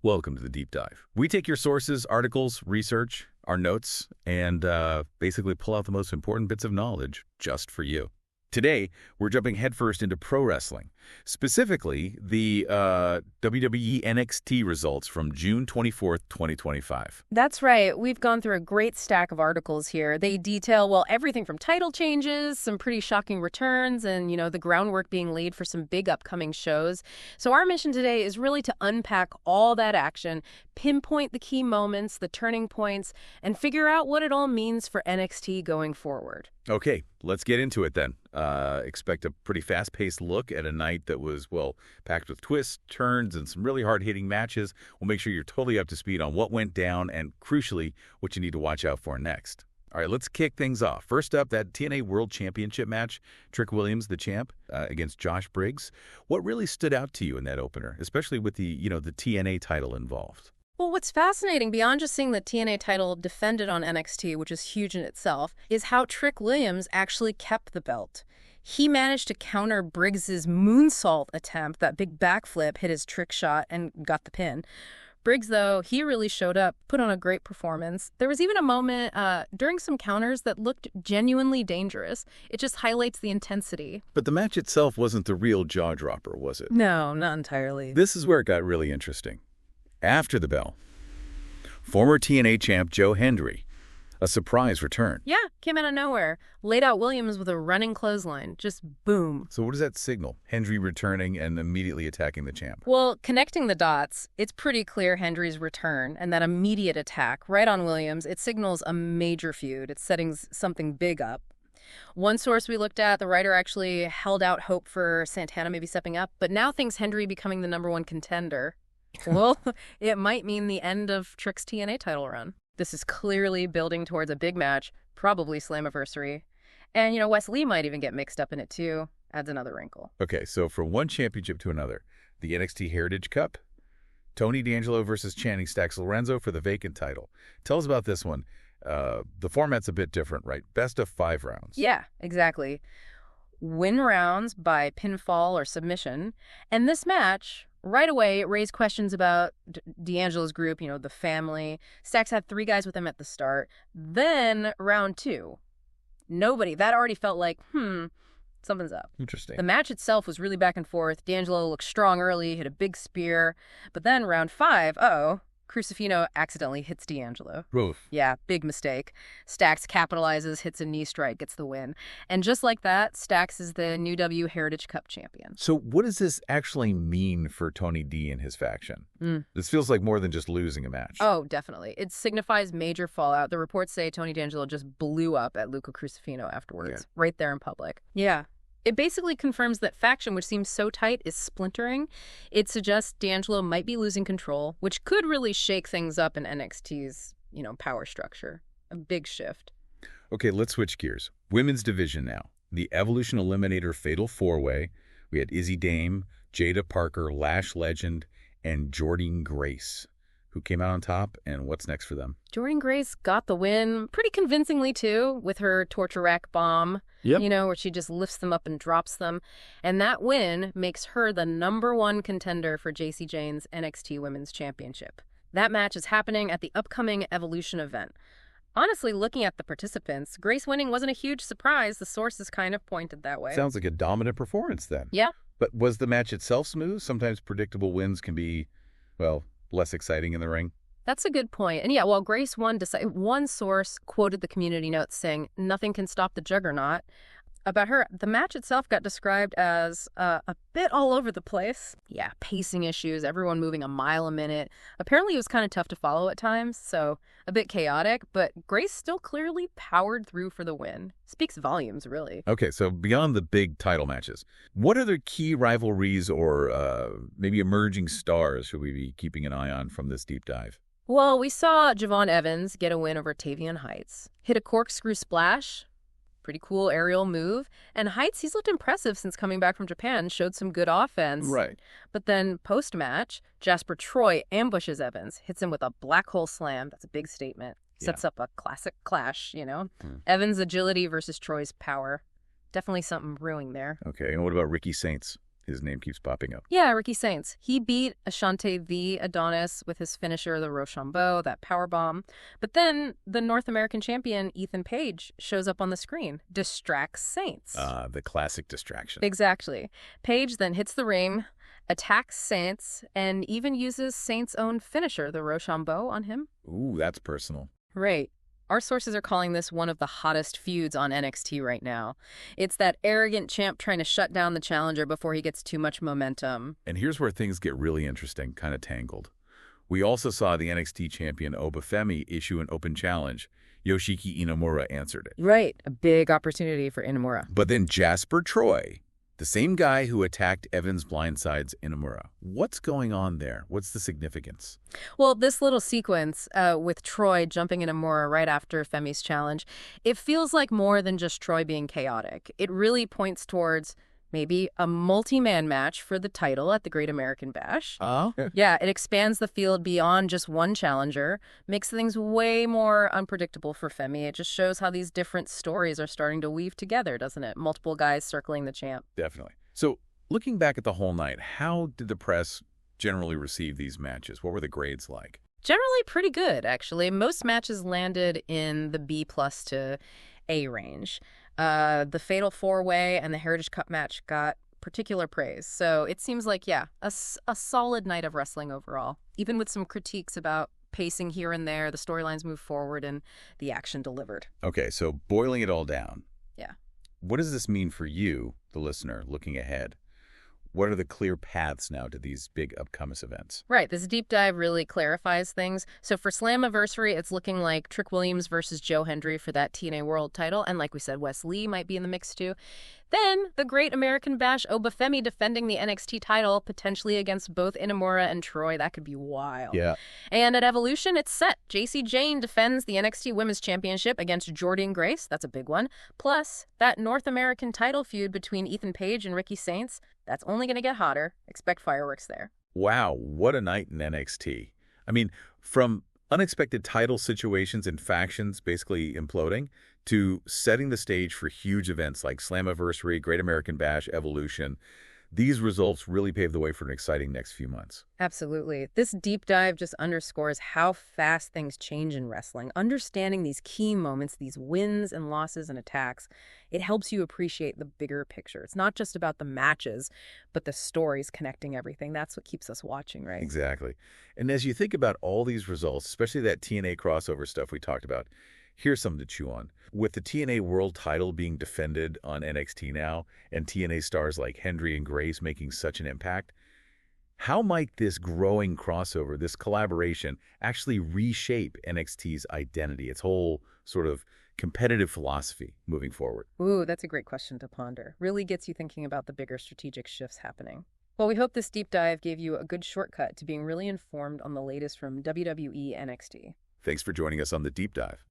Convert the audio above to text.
Welcome to the Deep Dive. We take your sources, articles, research, our notes, and basically pull out the most important bits of knowledge just for you. Today, we're jumping headfirst into pro wrestling, specifically the WWE NXT results from June 24th, 2025. That's right. We've gone through a great stack of articles here. They detail, well, everything from title changes, some pretty shocking returns, and, the groundwork being laid for some big upcoming shows. So our mission today is really to unpack all that action, pinpoint the key moments, the turning points, and figure out what it all means for NXT going forward. Okay, let's get into it then. Expect a pretty fast-paced look at a night that was, well, packed with twists, turns, and some really hard-hitting matches. We'll make sure you're totally up to speed on what went down and, crucially, what you need to watch out for next. All right, let's kick things off. First up, that TNA World Championship match, Trick Williams, the champ, against Josh Briggs. What really stood out to you in that opener, especially with the TNA title involved? Well, what's fascinating, beyond just seeing the TNA title defended on NXT, which is huge in itself, is how Trick Williams actually kept the belt. He managed to counter Briggs's moonsault attempt, that big backflip, hit his trick shot, and got the pin. Briggs, though, he really showed up, put on a great performance. There was even a moment during some counters that looked genuinely dangerous. It just highlights the intensity. But the match itself wasn't the real jaw-dropper, was it? No, not entirely. This is where it got really interesting. After the bell, former TNA champ Joe Hendry, a surprise return. Yeah, came out of nowhere. Laid out Williams with a running clothesline. Just boom. So what does that signal? Hendry returning and immediately attacking the champ. Well, connecting the dots, it's pretty clear Hendry's return and that immediate attack right on Williams, it signals a major feud. It's setting something big up. One source we looked at, the writer actually held out hope for Santana maybe stepping up, but now thinks Hendry becoming the #1 contender. Well, it might mean the end of Trick's TNA title run. This is clearly building towards a big match, probably Slammiversary. And, Wes Lee might even get mixed up in it, too. Adds another wrinkle. Okay, so from one championship to another, the NXT Heritage Cup, Tony D'Angelo versus Channing Stacks Lorenzo for the vacant title. Tell us about this one. The format's a bit different, right? Best of 5 rounds. Yeah, exactly. Win rounds by pinfall or submission. And this match, right away, it raised questions about D'Angelo's group, the family. Stacks had 3 guys with him at the start. Then, round 2. Nobody. That already felt like, something's up. Interesting. The match itself was really back and forth. D'Angelo looked strong early, hit a big spear. But then, round 5, Crucifino accidentally hits D'Angelo. Oof. Yeah, big mistake. Stacks capitalizes, hits a knee strike, gets the win. And just like that, Stacks is the new W Heritage Cup champion. So what does this actually mean for Tony D and his faction? This feels like more than just losing a match. Oh, definitely. It signifies major fallout. The reports say Tony D'Angelo just blew up at Luca Crucifino afterwards, right there in public. Yeah. It basically confirms that faction, which seems so tight, is splintering. It suggests D'Angelo might be losing control, which could really shake things up in NXT's, power structure. A big shift. Okay, let's switch gears. Women's division now. The Evolution Eliminator Fatal 4-Way. We had Izzy Dame, Jada Parker, Lash Legend, and Jordynne Grace, who came out on top, and what's next for them? Jordynne Grace got the win pretty convincingly, too, with her torture rack bomb. Yep. Where she just lifts them up and drops them. And that win makes her the #1 contender for Jacy Jayne's NXT Women's Championship. That match is happening at the upcoming Evolution event. Honestly, looking at the participants, Grace winning wasn't a huge surprise. The sources kind of pointed that way. Sounds like a dominant performance then. Yeah. But was the match itself smooth? Sometimes predictable wins can be, less exciting in the ring. That's a good point. And yeah, while Grace won, one source quoted the community notes saying, "Nothing can stop the juggernaut." About her, the match itself got described as a bit all over the place. Yeah, pacing issues, everyone moving a mile a minute. Apparently it was kind of tough to follow at times, so a bit chaotic, but Grace still clearly powered through for the win. Speaks volumes, really. Okay, so beyond the big title matches, what other key rivalries or maybe emerging stars should we be keeping an eye on from this deep dive? Well, we saw Javon Evans get a win over Tavion Heights. Hit a corkscrew splash. Pretty cool aerial move. And Heights, he's looked impressive since coming back from Japan, showed some good offense. Right. But then post-match, Jasper Troy ambushes Evans, hits him with a black hole slam. That's a big statement. Sets up a classic clash, Evans' agility versus Troy's power. Definitely something brewing there. Okay, and what about Ricky Saints? His name keeps popping up. Yeah, Ricky Saints. He beat Ashante the Adonis with his finisher, the Rochambeau, that powerbomb. But then the North American champion, Ethan Page, shows up on the screen, distracts Saints. The classic distraction. Exactly. Page then hits the ring, attacks Saints, and even uses Saints' own finisher, the Rochambeau, on him. Ooh, that's personal. Right. Our sources are calling this one of the hottest feuds on NXT right now. It's that arrogant champ trying to shut down the challenger before he gets too much momentum. And here's where things get really interesting, kind of tangled. We also saw the NXT champion Oba Femi issue an open challenge. Yoshiki Inamura answered it. Right. A big opportunity for Inamura. But then Jasper Troy, the same guy who attacked Evans blindsides Inamura. What's going on there? What's the significance? Well, this little sequence with Troy jumping Inamura right after Femi's challenge, it feels like more than just Troy being chaotic. It really points towards maybe a multi-man match for the title at the Great American Bash. Oh? Yeah, it expands the field beyond just one challenger, makes things way more unpredictable for Femi. It just shows how these different stories are starting to weave together, doesn't it? Multiple guys circling the champ. Definitely. So, looking back at the whole night, how did the press generally receive these matches? What were the grades like? Generally pretty good, actually. Most matches landed in the B+ to A range. The Fatal 4-Way and the Heritage Cup match got particular praise. So it seems like, yeah, a solid night of wrestling overall, even with some critiques about pacing here and there, the storylines moved forward, and the action delivered. Okay, so boiling it all down. Yeah. What does this mean for you, the listener, looking ahead? What are the clear paths now to these big upcoming events? Right. This deep dive really clarifies things. So for Slammiversary, it's looking like Trick Williams versus Joe Hendry for that TNA World title. And like we said, Wes Lee might be in the mix too. Then the Great American Bash, Oba Femi defending the NXT title, potentially against both Inamura and Troy. That could be wild. Yeah. And at Evolution, it's set. Jacy Jayne defends the NXT Women's Championship against Jordynne Grace. That's a big one. Plus, that North American title feud between Ethan Page and Ricky Saints. That's only going to get hotter. Expect fireworks there. Wow, what a night in NXT. I mean, from unexpected title situations and factions basically imploding to setting the stage for huge events like Slammiversary, Great American Bash, Evolution. These results really pave the way for an exciting next few months. Absolutely. This deep dive just underscores how fast things change in wrestling. Understanding these key moments, these wins and losses and attacks, it helps you appreciate the bigger picture. It's not just about the matches, but the stories connecting everything. That's what keeps us watching, right? Exactly. And as you think about all these results, especially that TNA crossover stuff we talked about, here's something to chew on. With the TNA World title being defended on NXT now, and TNA stars like Hendry and Grace making such an impact, how might this growing crossover, this collaboration, actually reshape NXT's identity, its whole sort of competitive philosophy moving forward? Ooh, that's a great question to ponder. Really gets you thinking about the bigger strategic shifts happening. Well, we hope this deep dive gave you a good shortcut to being really informed on the latest from WWE NXT. Thanks for joining us on The Deep Dive.